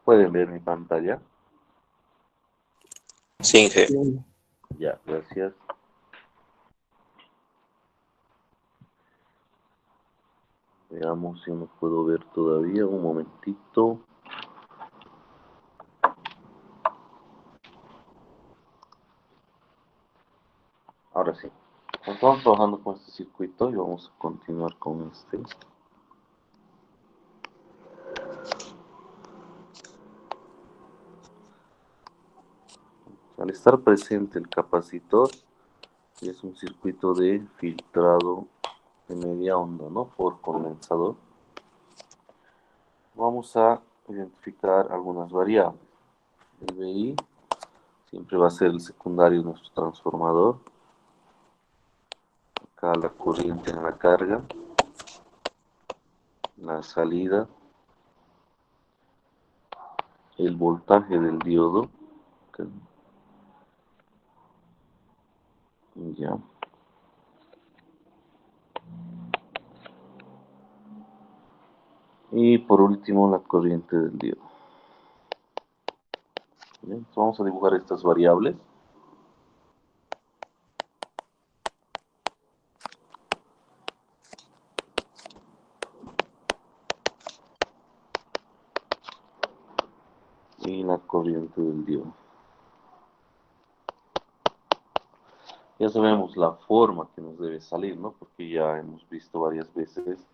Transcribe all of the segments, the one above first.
¿Pueden ver mi pantalla? Sí, Inge. Ya, gracias. Veamos si no puedo ver todavía. Un momentito. Ahora sí. Estamos trabajando con este circuito y vamos a continuar con este. Al estar presente el capacitor, es un circuito de filtrado de media onda, ¿no? Por condensador. Vamos a identificar algunas variables. El VI siempre va a ser el secundario de nuestro transformador. Acá la corriente en la carga, la salida, el voltaje del diodo. Ya. Y por último la corriente del diodo. Bien, entonces vamos a dibujar estas variables. Y la corriente del diodo. Ya sabemos la forma que nos debe salir, ¿no? Porque ya hemos visto varias veces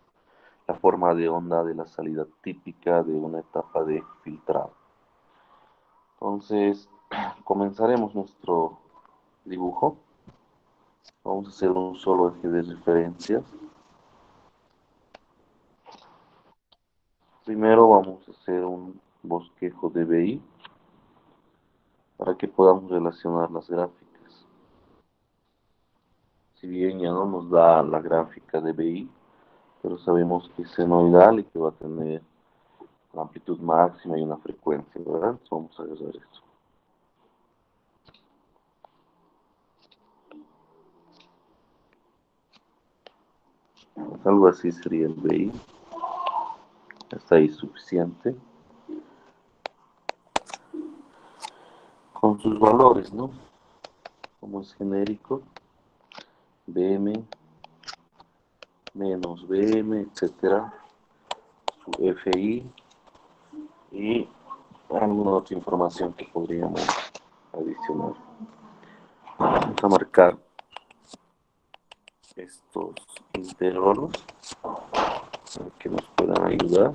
la forma de onda de la salida típica de una etapa de filtrado. Entonces, comenzaremos nuestro dibujo. Vamos a hacer un solo eje de referencias. Primero vamos a hacer un bosquejo de BI para que podamos relacionar las gráficas. Si bien ya no nos da la gráfica de BI, pero sabemos que es senoidal y que va a tener una amplitud máxima y una frecuencia, ¿verdad? Entonces vamos a agarrar esto. Pues algo así sería el BI. Está ahí suficiente. Con sus valores, ¿no? Como es genérico, BM, menos BM, etcétera. Su FI y alguna otra información que podríamos adicionar. Vamos a marcar estos intervalos para que nos puedan ayudar.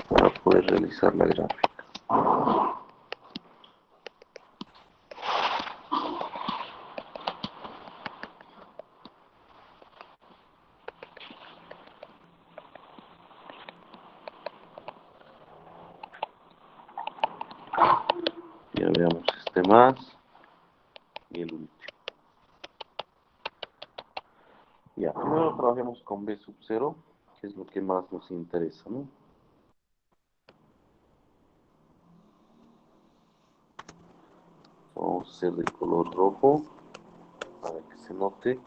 Para poder realizar la gráfica. Ya veamos este más y el último. Ya, primero trabajemos con B sub 0, que es lo que más nos interesa, ¿no? Vamos a hacer de color rojo para que se note.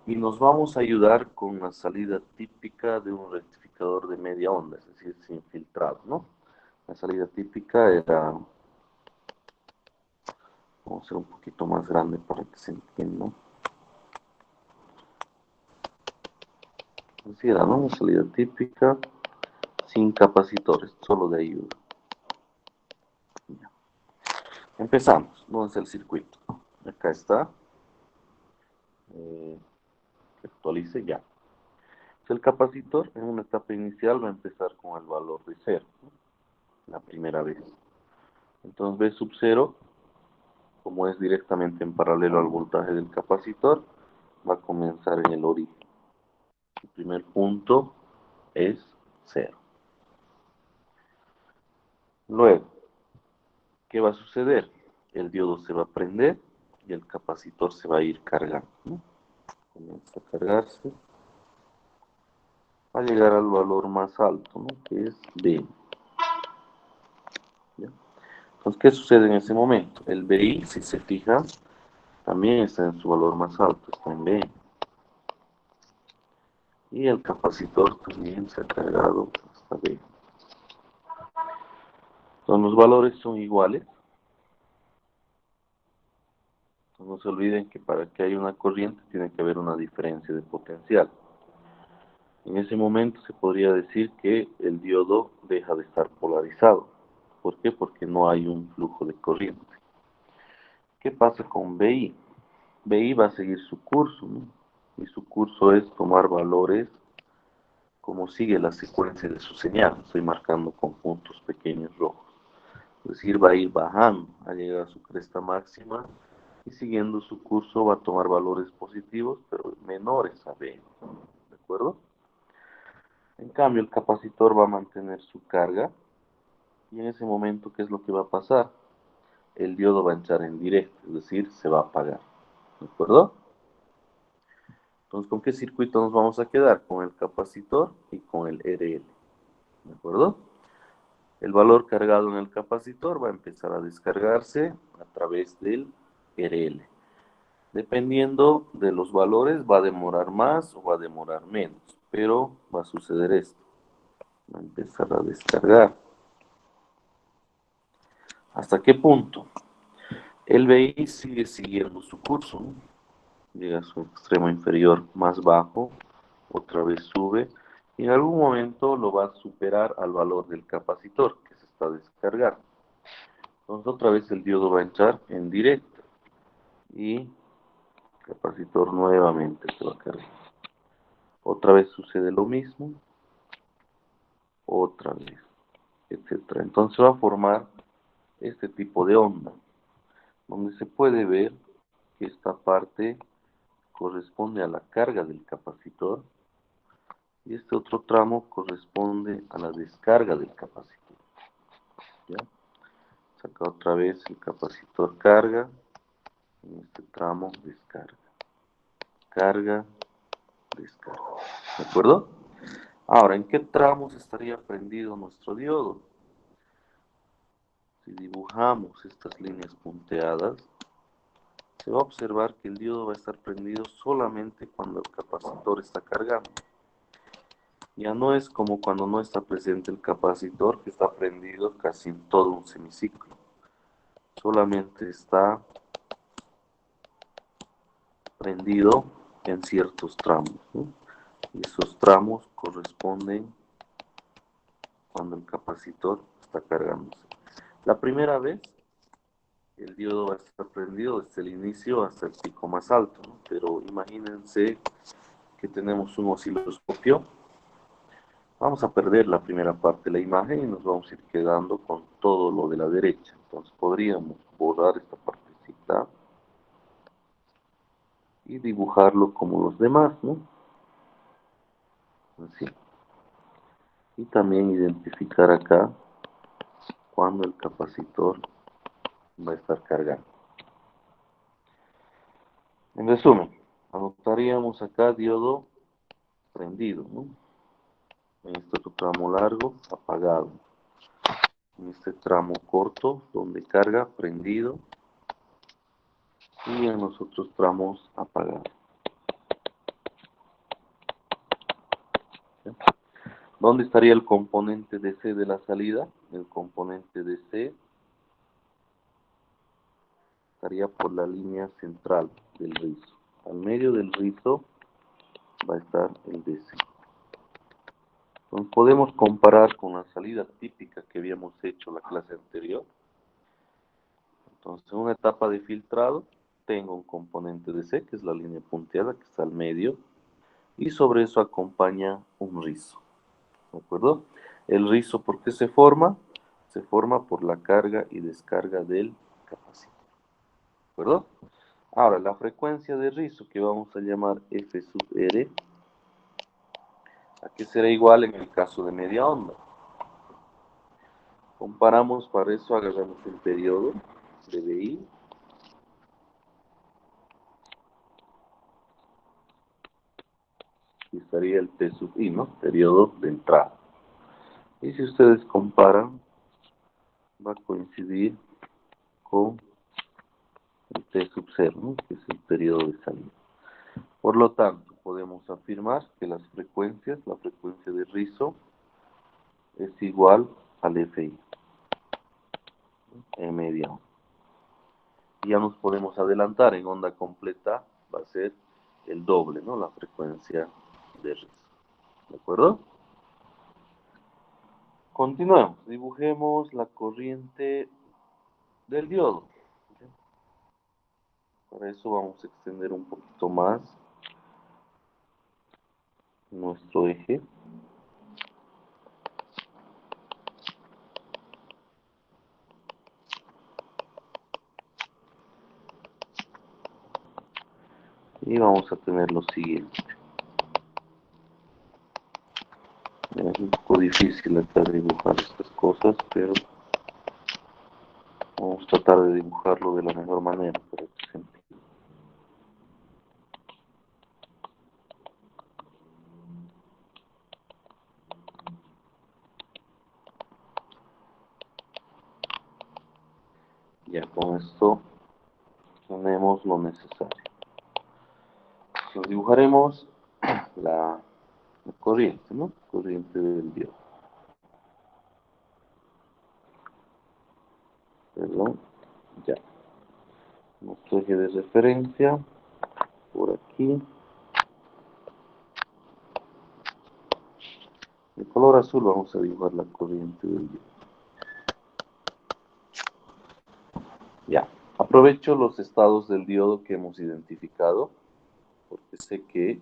Y nos vamos a ayudar con la salida típica de un rectificador de media onda, es decir, sin filtrado, ¿no? La salida típica era, vamos a hacer un poquito más grande para que se entienda. Así era, ¿no? La salida típica sin capacitores, solo de ayuda. Ya. Empezamos. ¿Dónde está el circuito? Acá está. Que actualice ya. El capacitor en una etapa inicial va a empezar con el valor de 0, ¿no? La primera vez. Entonces B sub 0, como es directamente en paralelo al voltaje del capacitor, va a comenzar en el origen. El primer punto es 0. Luego, ¿qué va a suceder? El diodo se va a prender y el capacitor se va a ir cargando, ¿no? Comienza a cargarse. Va a llegar al valor más alto, ¿no? Que es B. ¿Ya? Entonces, ¿qué sucede en ese momento? El BI, si se fija, también está en su valor más alto, está en B. y el capacitor también se ha cargado hasta B. Entonces los valores son iguales. No se olviden que para que haya una corriente tiene que haber una diferencia de potencial. En ese momento se podría decir que el diodo deja de estar polarizado. ¿Por qué? Porque no hay un flujo de corriente. ¿Qué pasa con BI? BI va a seguir su curso, ¿no? Y su curso es tomar valores como sigue la secuencia de su señal. Estoy marcando con puntos pequeños rojos. Es decir, va a ir bajando a llegar a su cresta máxima y siguiendo su curso va a tomar valores positivos, pero menores a B. ¿De acuerdo? En cambio, el capacitor va a mantener su carga y en ese momento, ¿qué es lo que va a pasar? El diodo va a entrar en directo, es decir, se va a apagar. ¿De acuerdo? Entonces, ¿con qué circuito nos vamos a quedar? Con el capacitor y con el RL. ¿De acuerdo? El valor cargado en el capacitor va a empezar a descargarse a través del RL. Dependiendo de los valores, va a demorar más o va a demorar menos, pero va a suceder esto. Va a empezar a descargar. ¿Hasta qué punto? El BI sigue siguiendo su curso, ¿no? Llega a su extremo inferior más bajo, otra vez sube, y en algún momento lo va a superar al valor del capacitor que se está descargando. Entonces otra vez el diodo va a entrar en directo y el capacitor nuevamente se va a cargar. Otra vez sucede lo mismo, otra vez, etcétera. Entonces va a formar este tipo de onda, donde se puede ver que esta parte corresponde a la carga del capacitor y este otro tramo corresponde a la descarga del capacitor. ¿Ya? Saca otra vez el capacitor carga, en este tramo descarga, carga, descarga. ¿De acuerdo? Ahora, ¿en qué tramos estaría prendido nuestro diodo? Si dibujamos estas líneas punteadas, se va a observar que el diodo va a estar prendido solamente cuando el capacitor está cargando. Ya no es como cuando no está presente el capacitor, que está prendido casi en todo un semiciclo. Solamente está prendido en ciertos tramos, ¿no? Y esos tramos corresponden cuando el capacitor está cargándose. La primera vez, el diodo va a estar prendido desde el inicio hasta el pico más alto, ¿no? Pero imagínense que tenemos un osciloscopio. Vamos a perder la primera parte de la imagen y nos vamos a ir quedando con todo lo de la derecha. Entonces podríamos borrar esta partecita y dibujarlo como los demás, ¿no? Así. Y también identificar acá cuando el capacitor va a estar cargando. En resumen, anotaríamos acá diodo prendido, ¿no? En este otro tramo largo, apagado. En este tramo corto, donde carga, prendido. Y en los otros tramos, apagado. ¿Sí? ¿Dónde estaría el componente DC de la salida? El componente DC estaría por la línea central del rizo. Al medio del rizo va a estar el DC. Entonces podemos comparar con la salida típica que habíamos hecho la clase anterior. Entonces en una etapa de filtrado tengo un componente DC, que es la línea punteada que está al medio, y sobre eso acompaña un rizo. ¿De acuerdo? El rizo, ¿por qué se forma? Se forma por la carga y descarga del capacitor. ¿De acuerdo? Ahora, la frecuencia de rizo que vamos a llamar F sub R, ¿a qué será igual en el caso de media onda? Comparamos para eso, agarramos el periodo de BI. Y estaría el T sub I, ¿no? Periodo de entrada. Y si ustedes comparan, va a coincidir con el T sub 0, ¿no? Que es el periodo de salida. Por lo tanto, podemos afirmar que la frecuencia de rizo, es igual al FI, E media. Y ya nos podemos adelantar, en onda completa va a ser el doble, ¿no? La frecuencia de rizo. ¿De acuerdo? Continuemos. Dibujemos la corriente del diodo. Para eso vamos a extender un poquito más nuestro eje. Y vamos a tener lo siguiente. Es un poco difícil acá dibujar estas cosas, pero vamos a tratar de dibujarlo de la mejor manera para que se entienda. Ya con esto tenemos lo necesario. Entonces dibujaremos la corriente, ¿no? Corriente del diodo. Perdón, ya. Nuestro eje de referencia, por aquí. De color azul vamos a dibujar la corriente del diodo. Ya. Aprovecho los estados del diodo que hemos identificado, porque sé que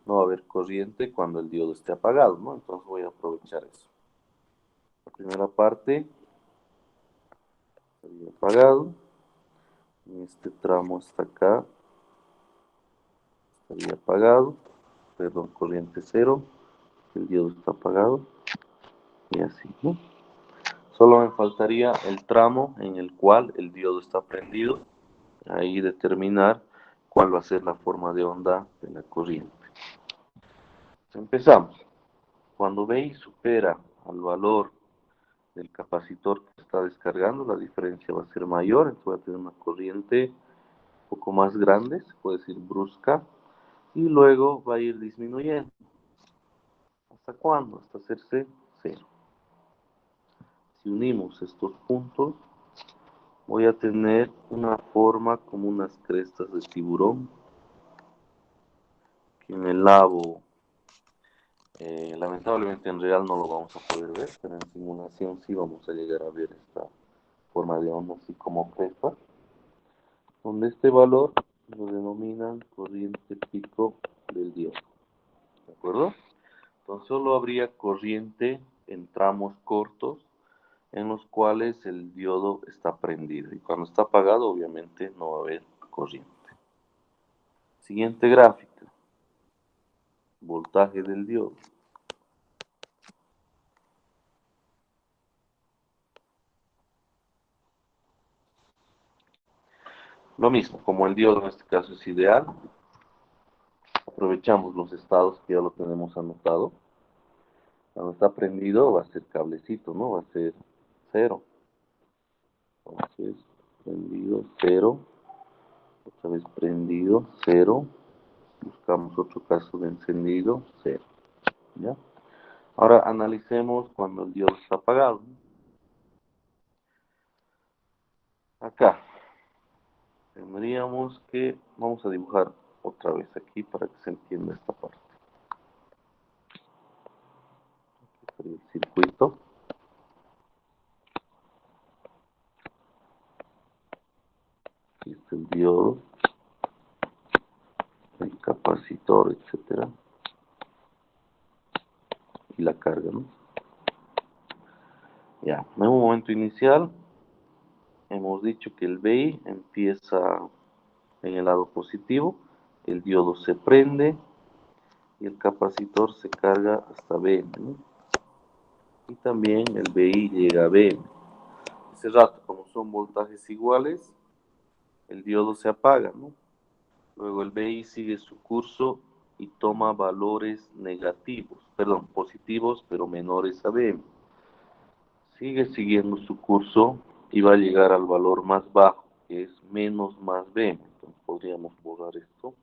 no va a haber corriente cuando el diodo esté apagado, ¿no? Entonces voy a aprovechar eso. La primera parte estaría apagado. En este tramo hasta acá estaría apagado. Perdón, corriente cero. El diodo está apagado. Y así, ¿no? Solo me faltaría el tramo en el cual el diodo está prendido. Ahí determinar cuál va a ser la forma de onda de la corriente. Empezamos. Cuando BI supera al valor del capacitor que está descargando, la diferencia va a ser mayor, entonces va a tener una corriente un poco más grande, se puede decir brusca, y luego va a ir disminuyendo. ¿Hasta cuándo? Hasta hacerse cero. Si unimos estos puntos, voy a tener una forma como unas crestas de tiburón, que en el labo, lamentablemente en real no lo vamos a poder ver, pero en simulación sí vamos a llegar a ver esta forma de onda así como cresta, donde este valor lo denominan corriente pico del diodo. ¿De acuerdo? Entonces solo habría corriente en tramos cortos en los cuales el diodo está prendido. Y cuando está apagado, obviamente no va a haber corriente. Siguiente gráfica. Voltaje del diodo. Lo mismo, como el diodo en este caso es ideal, aprovechamos los estados que ya lo tenemos anotado. Cuando está prendido va a ser cablecito, ¿no? Va a ser cero. Entonces, prendido, cero. Otra vez prendido, cero. Buscamos otro caso de encendido, cero. ¿Ya? Ahora analicemos cuando el diodo está apagado. Acá tendríamos que, vamos a dibujar otra vez aquí para que se entienda esta parte. Aquí sería el circuito. Aquí está el diodo, el capacitor, etcétera. Y la carga, ¿no? Ya, en un momento inicial hemos dicho que el BI empieza en el lado positivo, el diodo se prende y el capacitor se carga hasta BM, ¿no? Y también el BI llega a BM. Ese rato, como son voltajes iguales, el diodo se apaga, ¿no? Luego el BI sigue su curso y toma valores negativos, perdón, positivos, pero menores a BM. Sigue siguiendo su curso y va a llegar al valor más bajo, que es menos más BM. Entonces podríamos borrar esto.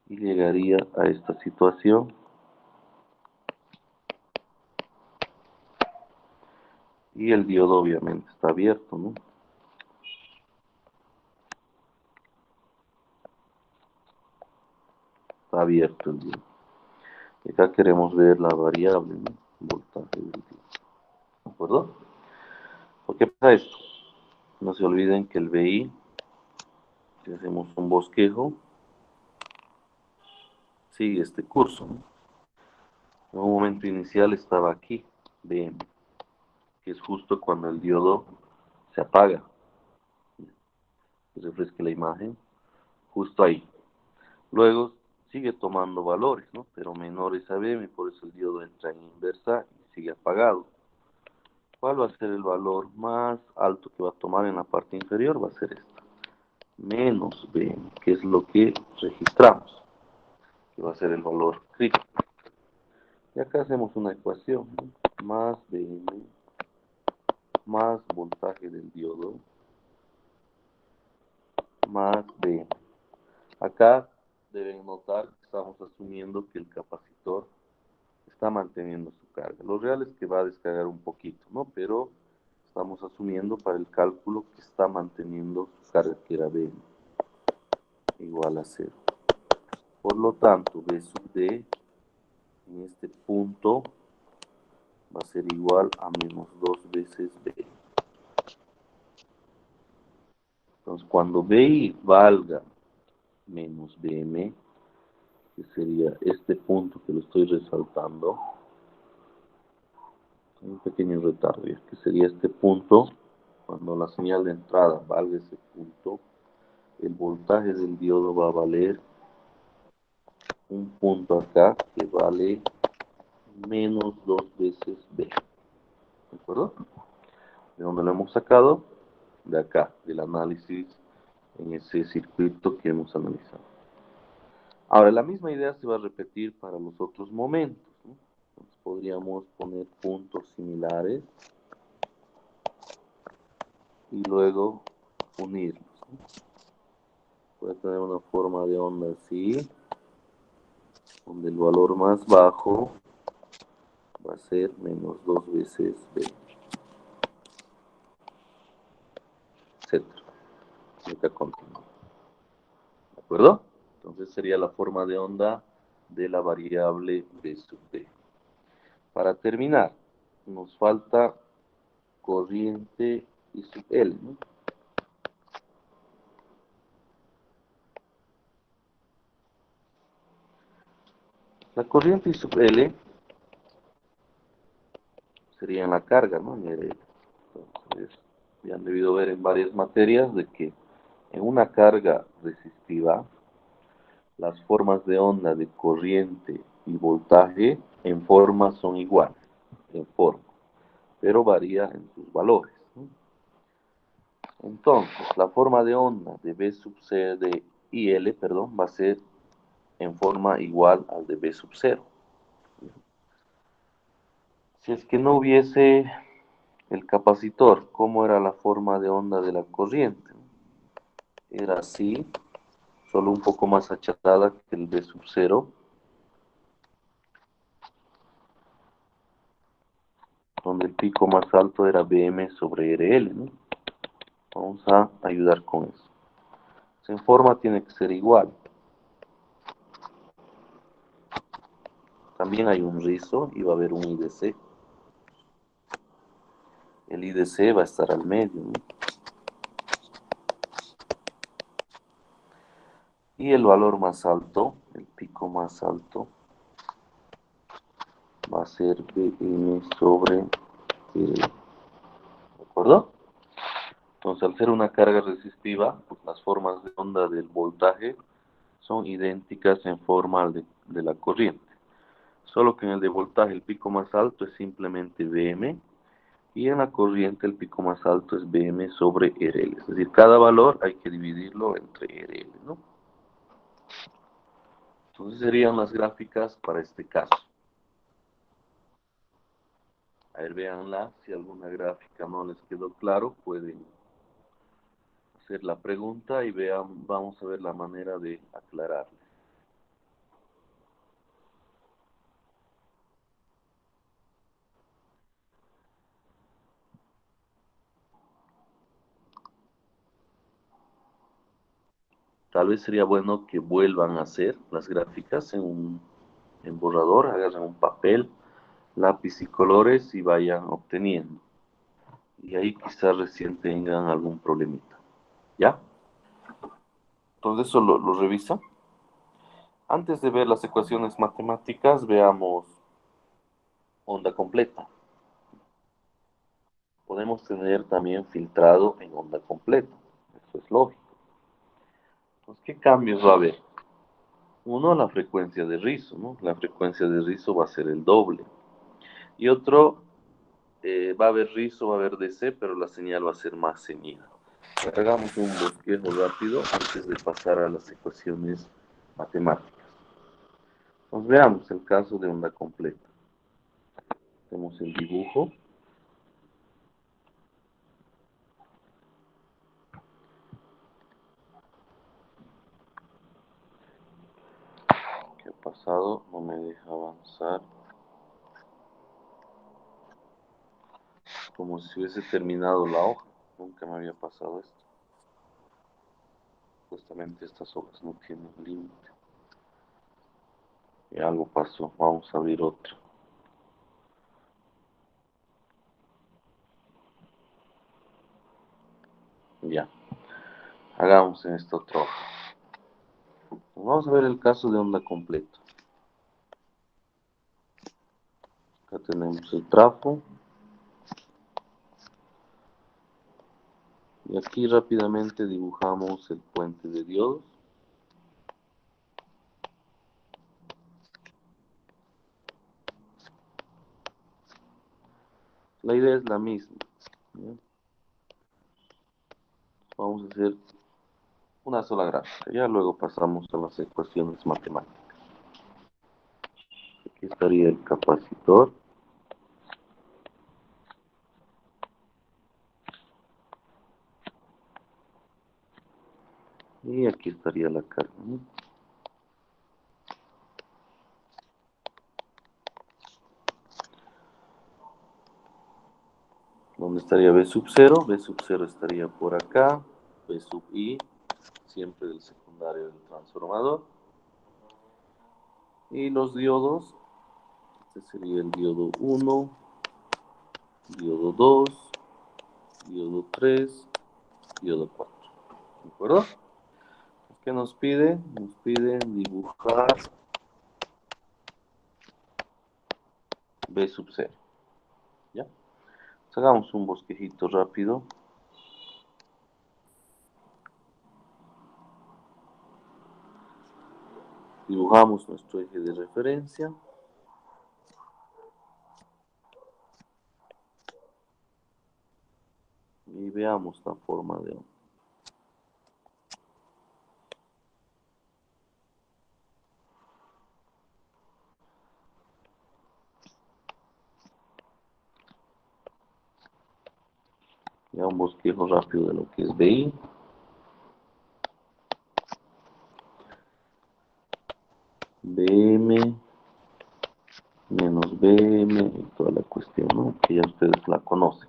y llegaría a esta situación. Y el diodo obviamente está abierto, ¿no? Está abierto el diodo. Y acá queremos ver la variable, ¿no? Voltaje del diodo. ¿De acuerdo? ¿Por qué pasa esto? No se olviden que el BI, si hacemos un bosquejo, sigue este curso, ¿no? En un momento inicial estaba aquí, BM, que es justo cuando el diodo se apaga. Que refresque la imagen, justo ahí. Luego sigue tomando valores, ¿no? Pero menores a BM, por eso el diodo entra en inversa y sigue apagado. ¿Cuál va a ser el valor más alto que va a tomar en la parte inferior? Va a ser esta, menos BM, que es lo que registramos, que va a ser el valor crítico. Y acá hacemos una ecuación, ¿no? Más BM más voltaje del diodo más BM. Acá deben notar que estamos asumiendo que el capacitor está manteniendo su carga. Lo real es que va a descargar un poquito, ¿no? Pero estamos asumiendo para el cálculo que está manteniendo su carga, que era B igual a 0. Por lo tanto, B sub D en este punto va a ser igual a menos 2 veces B. Entonces, cuando BI valga menos BM, que sería este punto que lo estoy resaltando, un pequeño retardo, que sería este punto, cuando la señal de entrada valga ese punto, el voltaje del diodo va a valer un punto acá que vale menos 2 veces B. ¿De acuerdo? ¿De dónde lo hemos sacado? De acá, del análisis en ese circuito que hemos analizado. Ahora, la misma idea se va a repetir para los otros momentos, ¿no? Entonces, podríamos poner puntos similares y luego unirlos, ¿no? Puede tener una forma de onda así, donde el valor más bajo va a ser menos 2 veces B, etcétera. Nunca continúa. ¿De acuerdo? Entonces sería la forma de onda de la variable B sub D. Para terminar, nos falta corriente I sub L, ¿no? La corriente I sub L sería en la carga, ¿no? En el, entonces, ya han debido ver en varias materias de que en una carga resistiva, las formas de onda de corriente y voltaje en forma son iguales, en forma, pero varía en sus valores, ¿no? Entonces, la forma de onda de B sub C de IL, perdón, va a ser en forma igual al de B sub 0. Si es que no hubiese el capacitor, ¿cómo era la forma de onda de la corriente? Era así, solo un poco más achatada que el B sub 0, donde el pico más alto era Bm sobre Rl, ¿no? Vamos a ayudar con eso. En forma tiene que ser igual. También hay un rizo y va a haber un IDC. El IDC va a estar al medio, ¿no? Y el valor más alto, el pico más alto, va a ser Bm sobre L. ¿De acuerdo? Entonces, al ser una carga resistiva, pues las formas de onda del voltaje son idénticas en forma de la corriente. Solo que en el de voltaje el pico más alto es simplemente Bm y en la corriente el pico más alto es Bm sobre Rl. Es decir, cada valor hay que dividirlo entre Rl, ¿no? Entonces serían las gráficas para este caso. A ver, véanla. Si alguna gráfica no les quedó claro, pueden hacer la pregunta y vean, vamos a ver la manera de aclararla. Tal vez sería bueno que vuelvan a hacer las gráficas en borrador, agarren un papel, lápiz y colores y vayan obteniendo. Y ahí quizás recién tengan algún problemita. ¿Ya? Entonces eso lo revisa. Antes de ver las ecuaciones matemáticas, veamos onda completa. Podemos tener también filtrado en onda completa. Eso es lógico. Entonces, ¿qué cambios va a haber? Uno, la frecuencia de rizo, ¿no? La frecuencia de rizo va a ser el doble. Y otro, va a haber rizo, va a haber DC, pero la señal va a ser más ceñida. Hagamos un bosquejo rápido antes de pasar a las ecuaciones matemáticas. Entonces veamos el caso de onda completa. Tenemos el dibujo. ¿Qué ha pasado? No me deja avanzar. Como si hubiese terminado la hoja. Nunca me había pasado esto. Justamente estas hojas no tienen límite. Y algo pasó. Vamos a abrir otra. Ya. Hagamos en esta otra hoja. Vamos a ver el caso de onda completa. Acá tenemos el trafo. Y aquí rápidamente dibujamos el puente de diodos. La idea es la misma, ¿ya? Vamos a hacer una sola gráfica. Ya luego pasamos a las ecuaciones matemáticas. Aquí estaría el capacitor. Y aquí estaría la carga, ¿no? ¿Dónde estaría B sub 0? B sub 0 estaría por acá. B sub I, siempre del secundario del transformador. Y los diodos, este sería el diodo 1, diodo 2, diodo 3, diodo 4. ¿De acuerdo? ¿Qué nos pide? Nos piden dibujar B sub 0. ¿Ya? Entonces hagamos un bosquejito rápido. Dibujamos nuestro eje de referencia. Y veamos la forma de onda. Ya un bosquejo rápido de lo que es BI. BM menos BM y toda la cuestión, ¿no? Que ya ustedes la conocen.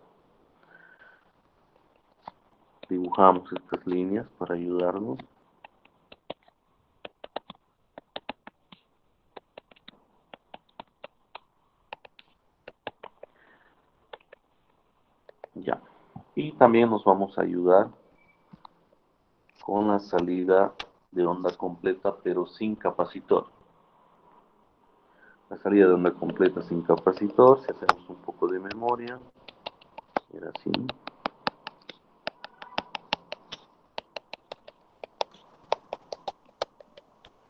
Dibujamos estas líneas para ayudarnos. Ya. Y también nos vamos a ayudar con la salida de onda completa, pero sin capacitor. La salida de onda completa sin capacitor, si hacemos un poco de memoria, era así.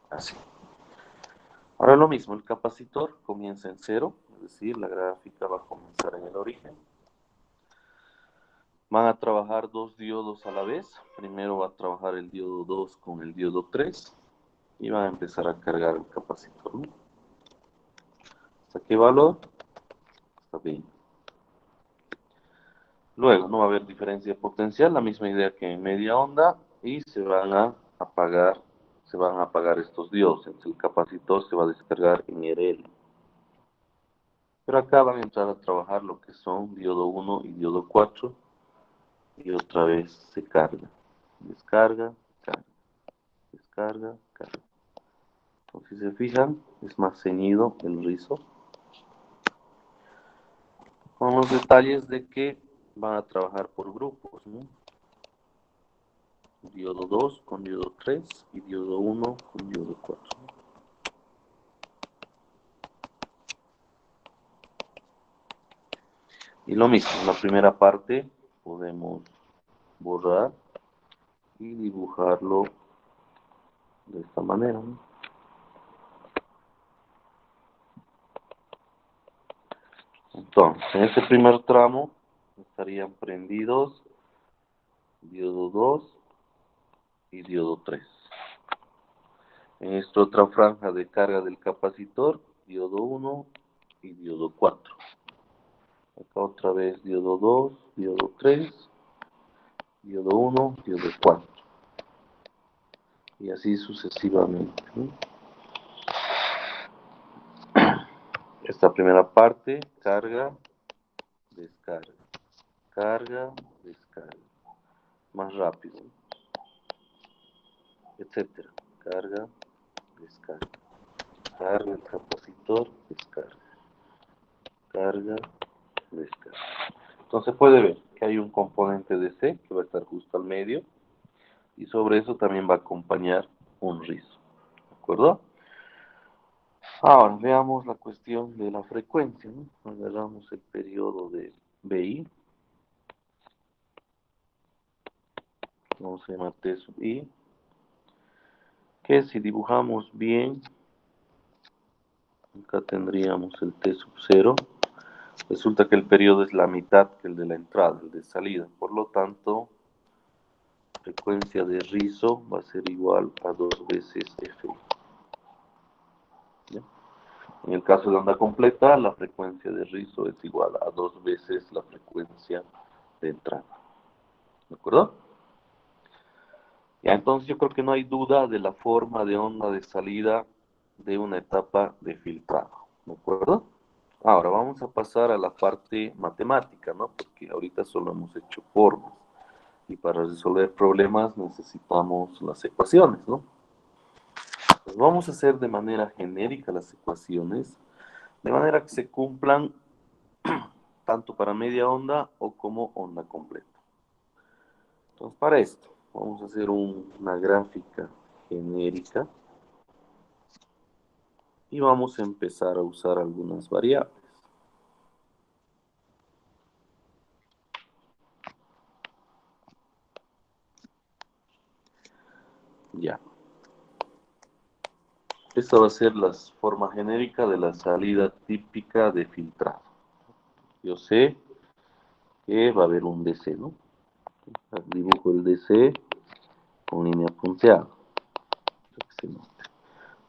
Así. Ahora lo mismo, el capacitor comienza en cero, es decir, la gráfica va a comenzar en el origen. Van a trabajar dos diodos a la vez. Primero va a trabajar el diodo 2 con el diodo 3 y van a empezar a cargar el capacitor, ¿no? ¿Hasta qué valor? Está bien. Luego no va a haber diferencia potencial, la misma idea que en media onda, y se van a apagar estos diodos. Entonces el capacitor se va a descargar en RL. Pero acá van a entrar a trabajar lo que son diodo 1 y diodo 4 y otra vez se carga, descarga, carga, carga, carga. Entonces, si se fijan, es más ceñido el rizo. Con los detalles de que van a trabajar por grupos, ¿no? Diodo 2 con diodo 3 y diodo 1 con diodo 4. Y lo mismo, en la primera parte podemos borrar y dibujarlo de esta manera, ¿no? Entonces, en este primer tramo estarían prendidos diodo 2 y diodo 3. En esta otra franja de carga del capacitor, diodo 1 y diodo 4. Acá otra vez diodo 2, diodo 3, diodo 1, diodo 4. Y así sucesivamente, ¿no? Esta primera parte, carga, descarga, carga, descarga. Más rápido, etcétera. Carga, descarga. Carga el capacitor, descarga. Carga, descarga. Entonces puede ver que hay un componente de C que va a estar justo al medio y sobre eso también va a acompañar un rizo. ¿De acuerdo? Ahora veamos la cuestión de la frecuencia, ¿no? Agarramos el periodo de BI, vamos a llamar T sub I, que si dibujamos bien, acá tendríamos el T sub 0. Resulta que el periodo es la mitad que el de la entrada, el de salida. Por lo tanto, frecuencia de rizo va a ser igual a 2 veces Fi. ¿Ya? En el caso de onda completa, la frecuencia de rizo es igual a 2 veces la frecuencia de entrada. ¿De acuerdo? Ya, entonces yo creo que no hay duda de la forma de onda de salida de una etapa de filtrado. ¿De acuerdo? Ahora vamos a pasar a la parte matemática, ¿no? Porque ahorita solo hemos hecho formas. Y para resolver problemas necesitamos las ecuaciones, ¿no? Pues vamos a hacer de manera genérica las ecuaciones, de manera que se cumplan tanto para media onda o como onda completa. Entonces, para esto, vamos a hacer una gráfica genérica y vamos a empezar a usar algunas variables. Ya. Esta va a ser la forma genérica de la salida típica de filtrado. Yo sé que va a haber un DC, ¿no? Dibujo el DC con línea punteada.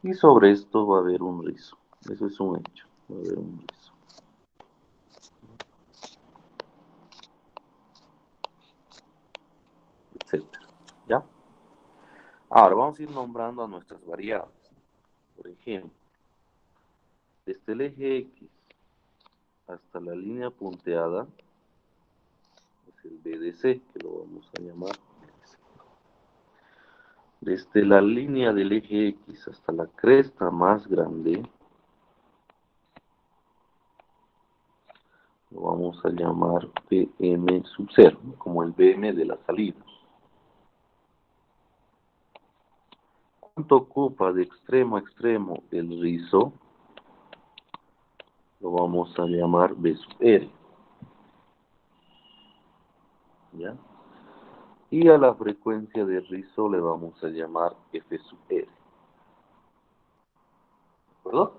Y sobre esto va a haber un rizo. Eso es un hecho. Va a haber un rizo. Etcétera. ¿Ya? Ahora vamos a ir nombrando a nuestras variables. Por ejemplo, desde el eje X hasta la línea punteada es el BDC, que lo vamos a llamar BDC. Desde la línea del eje X hasta la cresta más grande lo vamos a llamar BM sub 0, ¿no? Como el BM de la salida. ¿Cuánto ocupa de extremo a extremo el rizo? Lo vamos a llamar B sub R. ¿Ya? Y a la frecuencia de rizo le vamos a llamar F sub R. ¿De acuerdo?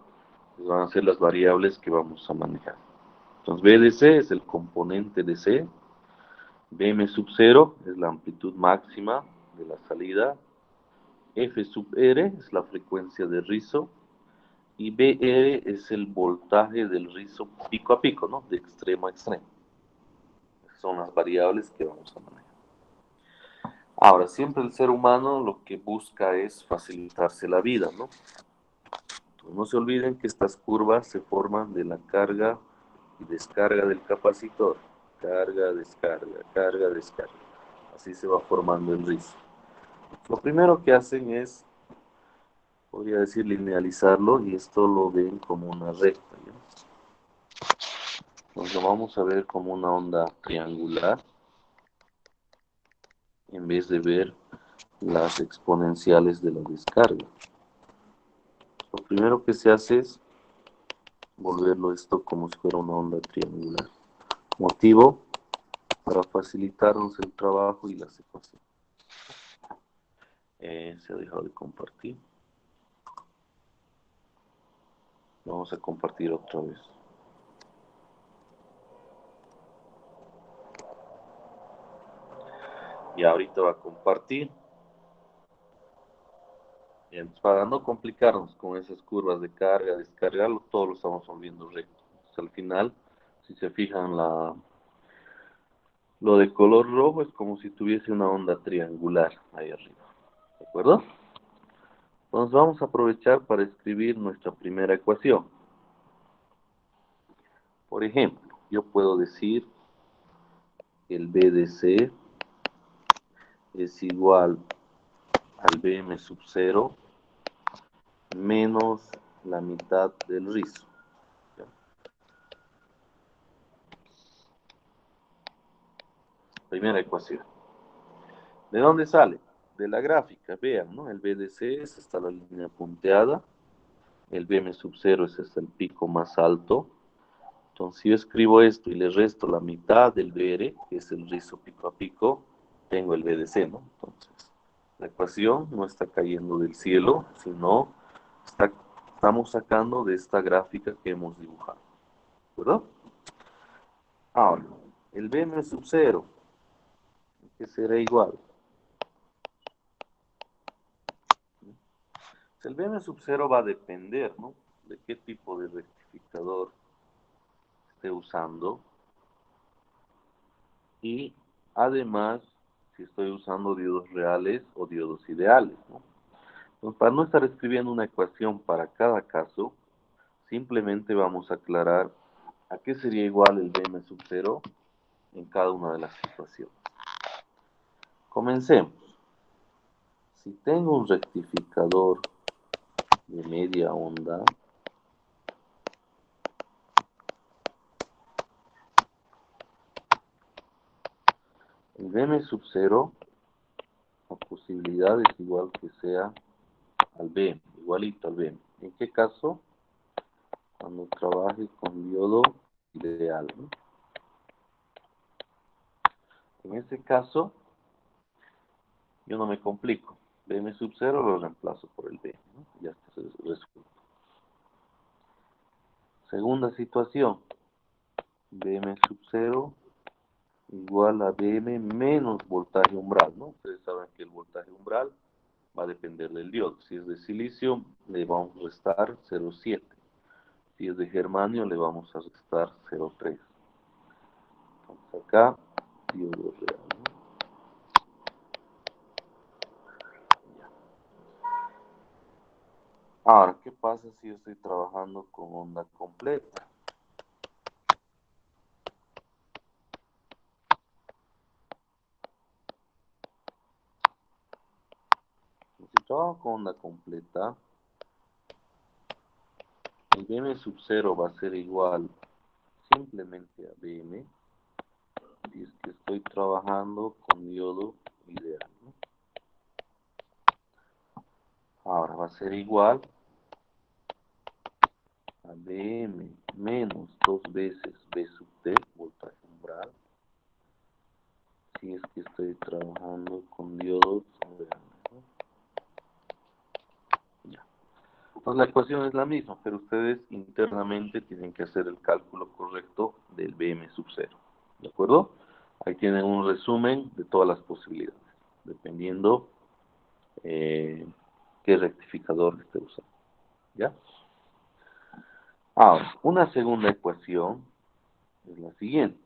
Pues van a ser las variables que vamos a manejar. Entonces B de C es el componente de C. BM sub 0 es la amplitud máxima de la salida. F sub R es la frecuencia de rizo. Y BR es el voltaje del rizo pico a pico, ¿no? De extremo a extremo. Son las variables que vamos a manejar. Ahora, siempre el ser humano lo que busca es facilitarse la vida, ¿no? Entonces, no se olviden que estas curvas se forman de la carga y descarga del capacitor. Carga, descarga, carga, descarga. Así se va formando el rizo. Lo primero que hacen es podría decir linealizarlo, y esto lo ven como una recta, ¿ya? Entonces lo vamos a ver como una onda triangular, en vez de ver las exponenciales de la descarga. Lo primero que se hace es volverlo esto como si fuera una onda triangular. Motivo para facilitarnos el trabajo y las ecuaciones. Se ha dejado de compartir. Vamos a compartir otra vez. Y ahorita va a compartir. Bien, pues para no complicarnos con esas curvas de carga, descargarlo, todo lo estamos volviendo recto. Entonces, al final, si se fijan, lo de color rojo es como si tuviese una onda triangular ahí arriba. ¿De acuerdo? Entonces vamos a aprovechar para escribir nuestra primera ecuación. Por ejemplo, yo puedo decir que el B de C es igual al BM sub 0 menos la mitad del rizo. ¿Ya? Primera ecuación. ¿De dónde sale? De la gráfica, vean, ¿no? El B de C es hasta la línea punteada, el BM sub 0 es hasta el pico más alto. Entonces, si yo escribo esto y le resto la mitad del BR, que es el rizo pico a pico, tengo el B de C, ¿no? Entonces, la ecuación no está cayendo del cielo, sino estamos sacando de esta gráfica que hemos dibujado. ¿De acuerdo? Ahora, el BM sub 0, que será igual. El BM sub 0 va a depender, ¿no? De qué tipo de rectificador esté usando. Y además, si estoy usando diodos reales o diodos ideales, ¿no? Entonces, para no estar escribiendo una ecuación para cada caso, simplemente vamos a aclarar a qué sería igual el BM sub 0 en cada una de las situaciones. Comencemos. Si tengo un rectificador de media onda, el BM sub 0, la posibilidad es igual que sea al BM, igualito al BM. ¿En qué caso? Cuando trabaje con diodo ideal, ¿no? En este caso, yo no me complico. BM sub 0 lo reemplazo por el B, ¿no? Ya está resuelto. Segunda situación. BM sub 0 igual a BM menos voltaje umbral, ¿no? Ustedes saben que el voltaje umbral va a depender del diodo. Si es de silicio, le vamos a restar 0,7. Si es de germanio, le vamos a restar 0,3. Entonces acá, diodo real, ¿no? Ahora, ¿qué pasa si yo estoy trabajando con onda completa? Si trabajo con onda completa, el BM sub 0 va a ser igual simplemente a BM, si es que estoy trabajando con diodo ideal, ¿no? Ahora va a ser igual a BM menos 2 veces B sub T, voltaje umbral, si es que estoy trabajando con diodos reales, ¿no? Ya. Entonces la ecuación es la misma, pero ustedes internamente tienen que hacer el cálculo correcto del BM sub 0. ¿De acuerdo? Ahí tienen un resumen de todas las posibilidades, dependiendo qué rectificador esté usando. ¿Ya? Ahora, una segunda ecuación es la siguiente.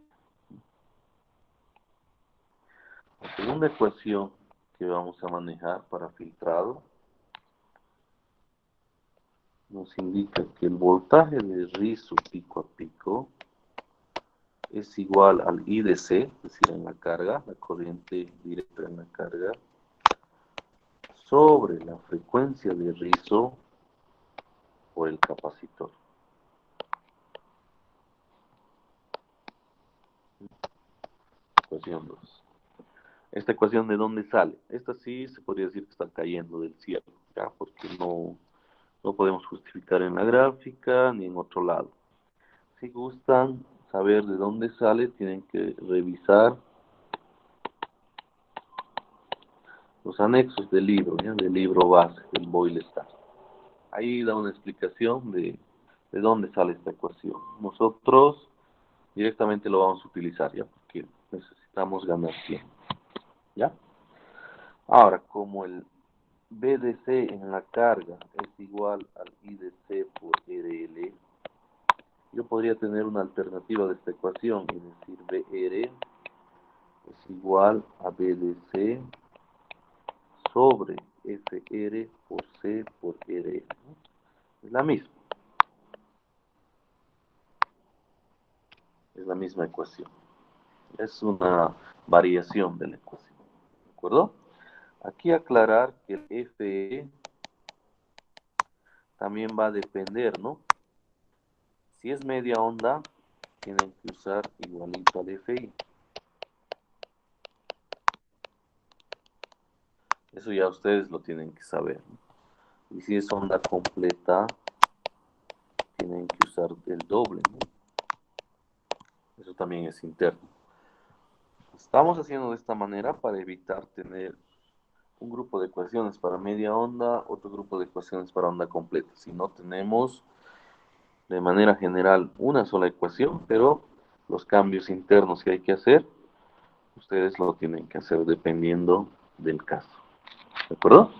La segunda ecuación que vamos a manejar para filtrado nos indica que el voltaje de rizo pico a pico es igual al I de C, es decir, en la carga, la corriente directa en la carga, sobre la frecuencia de rizo por el capacitor. Ecuación 2. ¿Esta ecuación de dónde sale? Esta sí se podría decir que está cayendo del cielo, ¿ya? Porque no podemos justificar en la gráfica ni en otro lado. Si gustan saber de dónde sale, tienen que revisar los anexos del libro, ¿ya? Del libro base, del Boyle-Star. Ahí da una explicación de dónde sale esta ecuación. Nosotros directamente lo vamos a utilizar, ¿ya? Porque necesitamos ganar tiempo, ¿ya? Ahora, como el BDC en la carga es igual al IDC por RL, yo podría tener una alternativa de esta ecuación y decir BR es igual a BDC sobre FR por C por RL. Es la misma. Es la misma ecuación. Es una variación de la ecuación. ¿De acuerdo? Aquí aclarar que el FE también va a depender, ¿no? Si es media onda, tienen que usar igualito al FI. Eso ya ustedes lo tienen que saber, ¿no? Y si es onda completa, tienen que usar el doble, ¿no? Eso también es interno. Estamos haciendo de esta manera para evitar tener un grupo de ecuaciones para media onda, otro grupo de ecuaciones para onda completa. Si no tenemos de manera general una sola ecuación, pero los cambios internos que hay que hacer, ustedes lo tienen que hacer dependiendo del caso. ¿De acuerdo?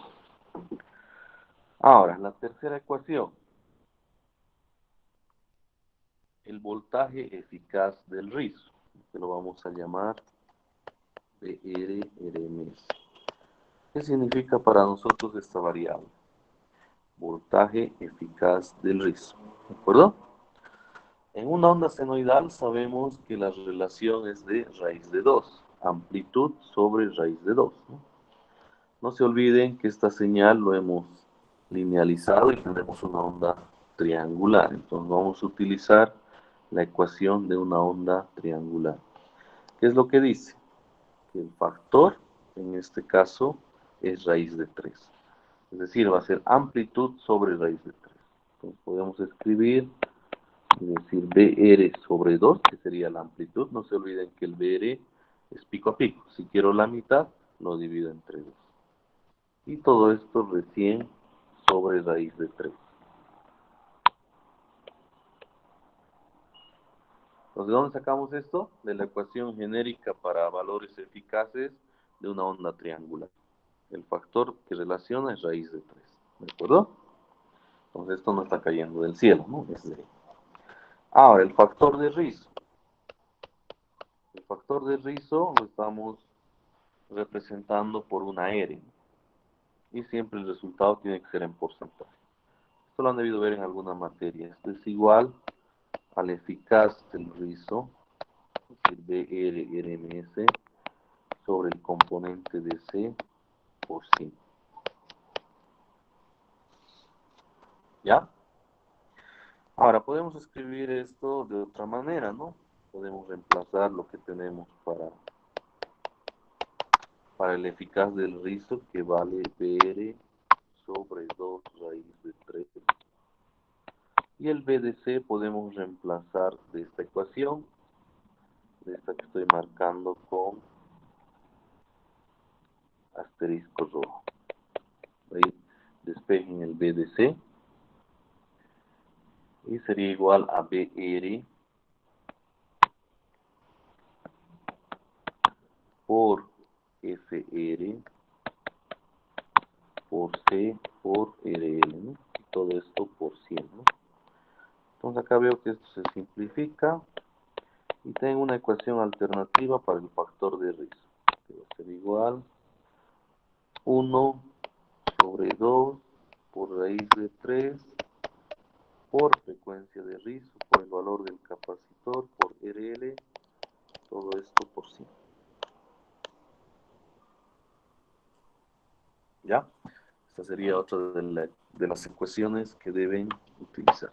Ahora, la tercera ecuación. El voltaje eficaz del rizo, que lo vamos a llamar BR-RMS. ¿Qué significa para nosotros esta variable? Voltaje eficaz del rizo. ¿De acuerdo? En una onda senoidal sabemos que la relación es de raíz de 2, amplitud sobre raíz de 2. No se olviden que esta señal lo hemos linealizado y tenemos una onda triangular. Entonces vamos a utilizar la ecuación de una onda triangular. ¿Qué es lo que dice? Que el factor, en este caso, es raíz de 3. Es decir, va a ser amplitud sobre raíz de 3. Entonces podemos escribir y decir BR sobre 2, que sería la amplitud. No se olviden que el BR es pico a pico. Si quiero la mitad, lo divido entre 2. Y todo esto recién sobre raíz de 3. Entonces, ¿de dónde sacamos esto? De la ecuación genérica para valores eficaces de una onda triangular. El factor que relaciona es raíz de 3. ¿De acuerdo? Entonces, esto no está cayendo del cielo, ¿no? Es de... Ahora, el factor de rizo. El factor de rizo lo estamos representando por una R. Y siempre el resultado tiene que ser en porcentaje. Esto lo han debido ver en alguna materia. Esto es igual al eficaz del rizo, es decir, BR-RMS, sobre el componente de C por 5. ¿Ya? Ahora, podemos escribir esto de otra manera, ¿no? Podemos reemplazar lo que tenemos para el eficaz del rizo, que vale BR sobre 2 raíz de 3. Y el BDC podemos reemplazar de esta ecuación, de esta que estoy marcando con asterisco rojo. Ahí despejen el BDC y sería igual a BR por FR por C por RL, ¿no? Y todo esto por 100, ¿no? Entonces acá veo que esto se simplifica y tengo una ecuación alternativa para el factor de rizo, que va a ser igual 1 sobre 2 por raíz de 3 por frecuencia de rizo, por el valor del capacitor, por RL, todo esto por 100. ¿Ya? Esta sería otra de las ecuaciones que deben utilizar.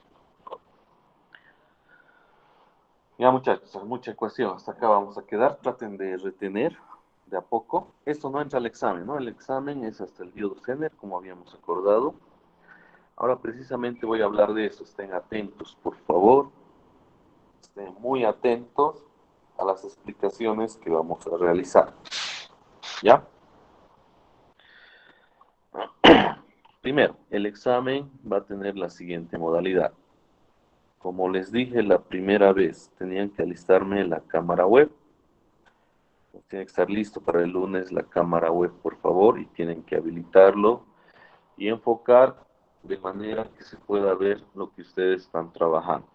Ya muchachos, mucha ecuación. Hasta acá vamos a quedar. Traten de retener de a poco. Esto no entra al examen, ¿no? El examen es hasta el Bioducener, como habíamos acordado. Ahora precisamente voy a hablar de eso. Estén atentos, por favor. Estén muy atentos a las explicaciones que vamos a realizar. ¿Ya? Primero, el examen va a tener la siguiente modalidad. Como les dije la primera vez, tenían que alistarme la cámara web. Tiene que estar listo para el lunes la cámara web, por favor, y tienen que habilitarlo y enfocar de manera que se pueda ver lo que ustedes están trabajando.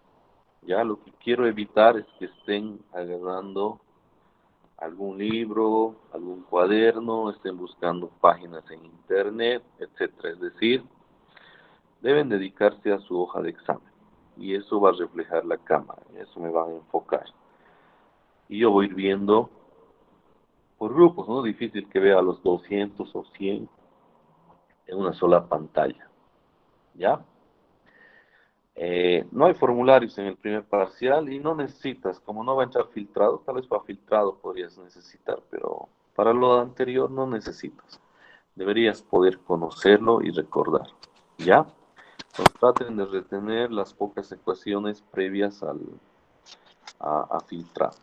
Ya lo que quiero evitar es que estén agarrando algún libro, algún cuaderno, estén buscando páginas en internet, etcétera. Es decir, deben dedicarse a su hoja de examen y eso va a reflejar la cámara, y eso me va a enfocar. Y yo voy a ir viendo por grupos, ¿no? Difícil que vea a los 200 o 100 en una sola pantalla, ¿ya? No hay formularios en el primer parcial y no necesitas, como no va a entrar filtrado, tal vez para filtrado podrías necesitar, pero para lo anterior no necesitas. Deberías poder conocerlo y recordar, ¿ya? Entonces traten de retener las pocas ecuaciones previas a filtrar.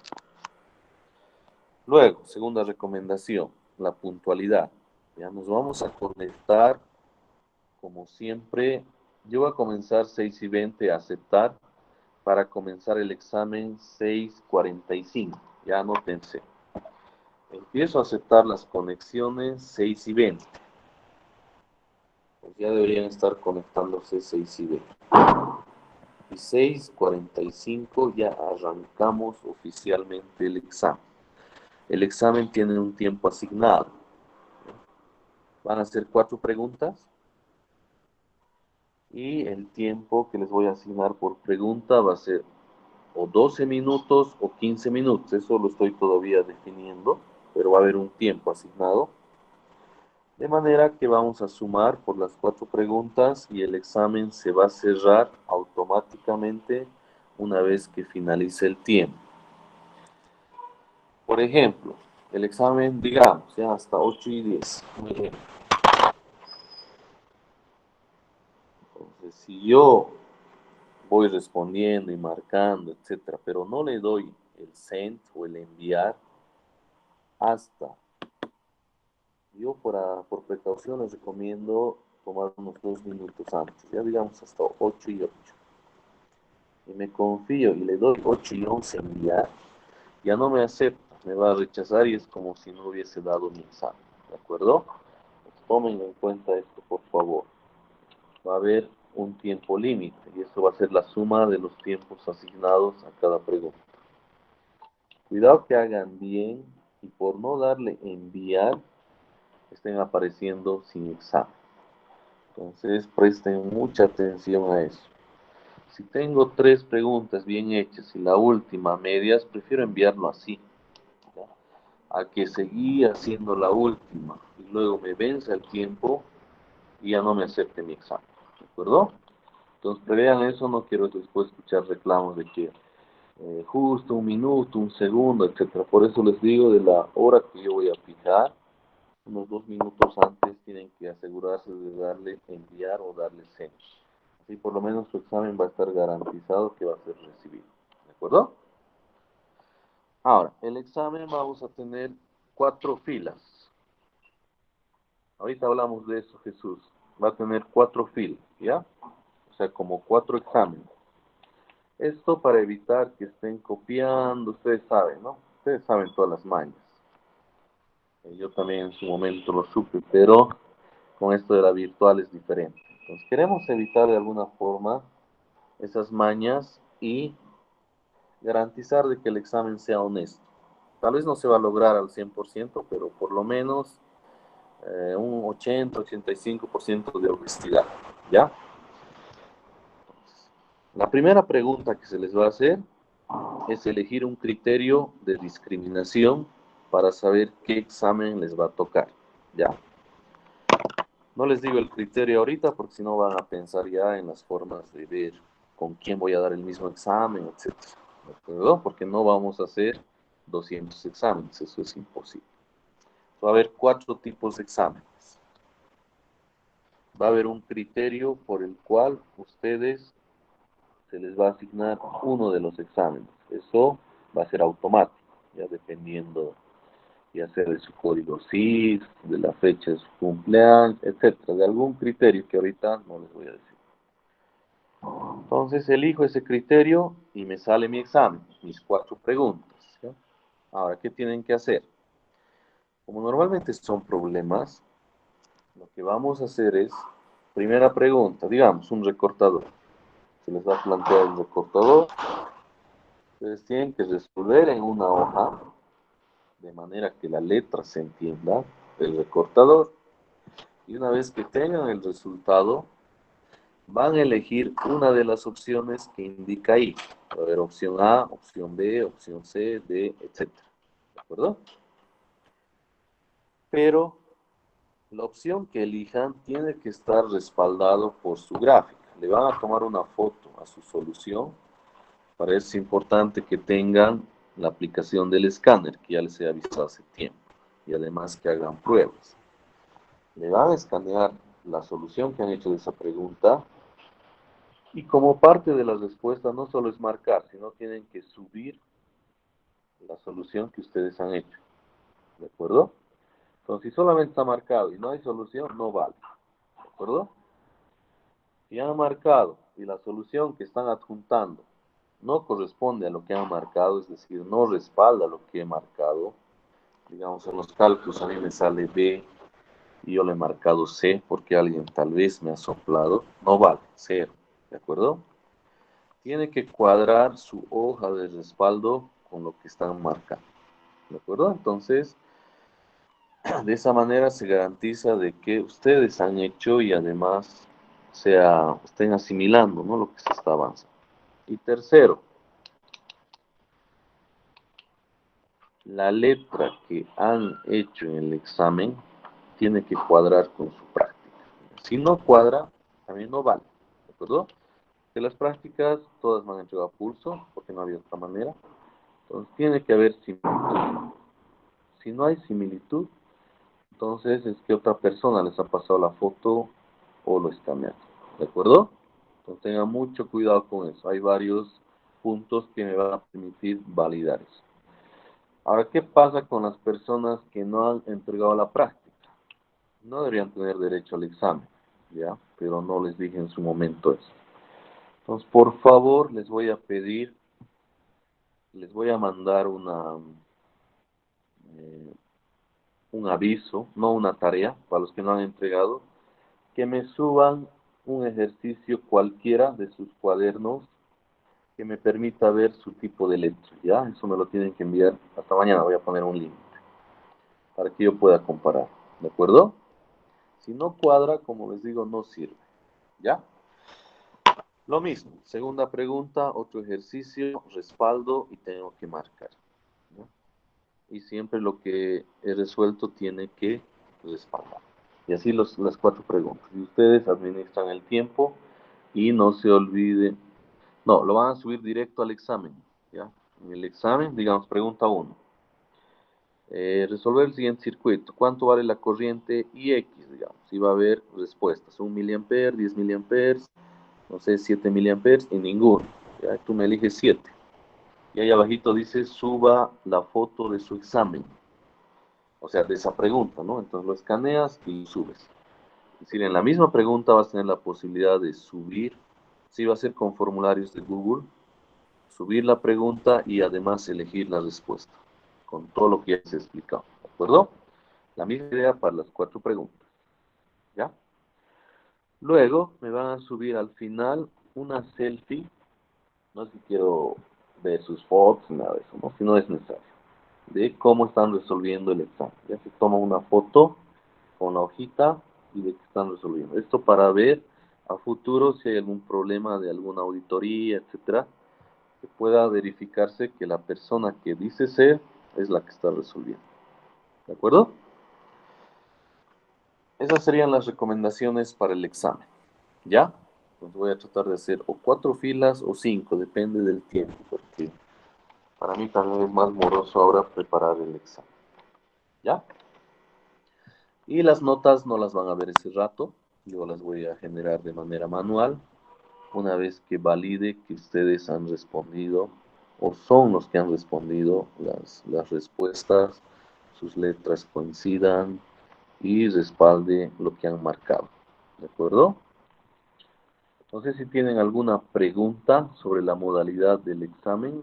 Luego, segunda recomendación, la puntualidad. Ya nos vamos a conectar, como siempre. Yo voy a comenzar 6:20 a aceptar para comenzar el examen 6:45. Ya anótense. Empiezo a aceptar las conexiones 6:20. Pues ya deberían estar conectándose 6:20. Y 6:45 ya arrancamos oficialmente el examen. El examen tiene un tiempo asignado. Van a ser 4 preguntas. Y el tiempo que les voy a asignar por pregunta va a ser o 12 minutos o 15 minutos. Eso lo estoy todavía definiendo, pero va a haber un tiempo asignado. De manera que vamos a sumar por las 4 preguntas y el examen se va a cerrar automáticamente una vez que finalice el tiempo. Por ejemplo, el examen, digamos, ya hasta 8:10. Un ejemplo. Entonces, si yo voy respondiendo y marcando, etcétera, pero no le doy el send o el enviar hasta. Yo por precaución les recomiendo tomar unos 2 minutos antes, ya digamos hasta 8:08. Y me confío y le doy 8:11 enviar, ya no me acepta, me va a rechazar y es como si no hubiese dado mi examen, ¿de acuerdo? Pues tomen en cuenta esto, por favor. Va a haber un tiempo límite y eso va a ser la suma de los tiempos asignados a cada pregunta. Cuidado que hagan bien y por no darle enviar estén apareciendo sin examen. Entonces presten mucha atención a eso. Si tengo 3 preguntas bien hechas y la última medias, prefiero enviarlo así, ¿ya? A que seguí haciendo la última y luego me venza el tiempo y ya no me acepte mi examen. ¿De acuerdo? Entonces prevean eso, no quiero después escuchar reclamos de que justo un minuto, un segundo, etcétera. Por eso les digo de la hora que yo voy a fijar, unos 2 minutos antes tienen que asegurarse de darle enviar o darle send. Así por lo menos su examen va a estar garantizado que va a ser recibido. ¿De acuerdo? Ahora, el examen vamos a tener 4 filas. Ahorita hablamos de eso, Jesús. Va a tener 4 filas, ¿ya? O sea, como 4 exámenes. Esto para evitar que estén copiando, ustedes saben, ¿no? Ustedes saben todas las mañas. Yo también en su momento lo supe, pero con esto de la virtual es diferente. Entonces queremos evitar de alguna forma esas mañas y garantizar de que el examen sea honesto. Tal vez no se va a lograr al 100%, pero por lo menos un 80-85% de honestidad, ¿ya? La primera pregunta que se les va a hacer es elegir un criterio de discriminación para saber qué examen les va a tocar, ¿ya? No les digo el criterio ahorita porque si no van a pensar ya en las formas de ver con quién voy a dar el mismo examen, etcétera. ¿De acuerdo? Porque no vamos a hacer 200 exámenes, eso es imposible. Va a haber 4 tipos de exámenes. Va a haber un criterio por el cual ustedes se les va a asignar uno de los exámenes. Eso va a ser automático, ya dependiendo ya sea de su código CIS, de la fecha de su cumpleaños, etcétera, de algún criterio que ahorita no les voy a decir. Entonces elijo ese criterio y me sale mi examen, mis 4 preguntas. ¿Ya? Ahora, ¿qué tienen que hacer? Como normalmente son problemas, lo que vamos a hacer es, primera pregunta, digamos, un recortador. Se les va a plantear un recortador. Ustedes tienen que resolver en una hoja, de manera que la letra se entienda, del recortador. Y una vez que tengan el resultado, van a elegir una de las opciones que indica ahí. Va a haber opción A, opción B, opción C, D, etc. ¿De acuerdo? Pero la opción que elijan tiene que estar respaldado por su gráfica. Le van a tomar una foto a su solución. Para eso es importante que tengan la aplicación del escáner, que ya les he avisado hace tiempo. Y además que hagan pruebas. Le van a escanear la solución que han hecho de esa pregunta. Y como parte de la respuesta no solo es marcar, sino tienen que subir la solución que ustedes han hecho. ¿De acuerdo? Entonces, si solamente está marcado y no hay solución, no vale. ¿De acuerdo? Si han marcado y la solución que están adjuntando no corresponde a lo que han marcado, es decir, no respalda lo que he marcado, digamos en los cálculos a mí me sale B y yo le he marcado C porque alguien tal vez me ha soplado, no vale, cero. ¿De acuerdo? Tiene que cuadrar su hoja de respaldo con lo que están marcando. ¿De acuerdo? Entonces, de esa manera se garantiza de que ustedes han hecho y además estén asimilando, ¿no?, lo que se está avanzando. Y tercero, la letra que han hecho en el examen tiene que cuadrar con su práctica. Si no cuadra, también no vale. ¿De acuerdo? De las prácticas, todas me han entregado a pulso, porque no había otra manera. Entonces, tiene que haber similitud. Si no hay similitud, entonces es que otra persona les ha pasado la foto o lo escanearon. ¿De acuerdo? Entonces tengan mucho cuidado con eso. Hay varios puntos que me van a permitir validar eso. Ahora, ¿qué pasa con las personas que no han entregado la práctica? No deberían tener derecho al examen, ¿ya? Pero no les dije en su momento eso. Entonces, por favor, les voy a pedir, les voy a mandar eh, un aviso, no una tarea, para los que no han entregado, que me suban un ejercicio cualquiera de sus cuadernos que me permita ver su tipo de letra, ¿ya? Eso me lo tienen que enviar hasta mañana, voy a poner un link para que yo pueda comparar, ¿de acuerdo? Si no cuadra, como les digo, no sirve, ¿ya? Lo mismo, segunda pregunta, otro ejercicio, respaldo y tengo que marcar, ¿ya? Y siempre lo que he resuelto tiene que respaldar. Y así las 4 preguntas. Y ustedes administran el tiempo y no se olviden. No, lo van a subir directo al examen, ¿ya? En el examen, digamos, pregunta 1. Resolver el siguiente circuito. ¿Cuánto vale la corriente IX, digamos? Y va a haber respuestas. 1 miliamperes, 10 miliamperes, no sé, 7 miliamperes y ninguno. ¿Ya? Tú me eliges 7. Y ahí abajito dice, suba la foto de su examen. O sea, de esa pregunta, ¿no? Entonces lo escaneas y subes. Es decir, en la misma pregunta vas a tener la posibilidad de subir, si va a ser con formularios de Google, subir la pregunta y además elegir la respuesta, con todo lo que ya se ha explicado, ¿de acuerdo? La misma idea para las 4 preguntas, ¿ya? Luego me van a subir al final una selfie, no sé si quiero ver sus fotos, nada de eso, ¿no? Si no es necesario, de cómo están resolviendo el examen. Ya se toma una foto con la hojita y de qué están resolviendo. Esto para ver a futuro si hay algún problema de alguna auditoría, etcétera, que pueda verificarse que la persona que dice ser es la que está resolviendo. ¿De acuerdo? Esas serían las recomendaciones para el examen. ¿Ya? Pues voy a tratar de hacer o 4 filas o 5, depende del tiempo, porque para mí también es más moroso ahora preparar el examen. ¿Ya? Y las notas no las van a ver ese rato, yo las voy a generar de manera manual, una vez que valide que ustedes han respondido o son los que han respondido las respuestas, sus letras coincidan y respalde lo que han marcado. ¿De acuerdo? No sé si tienen alguna pregunta sobre la modalidad del examen.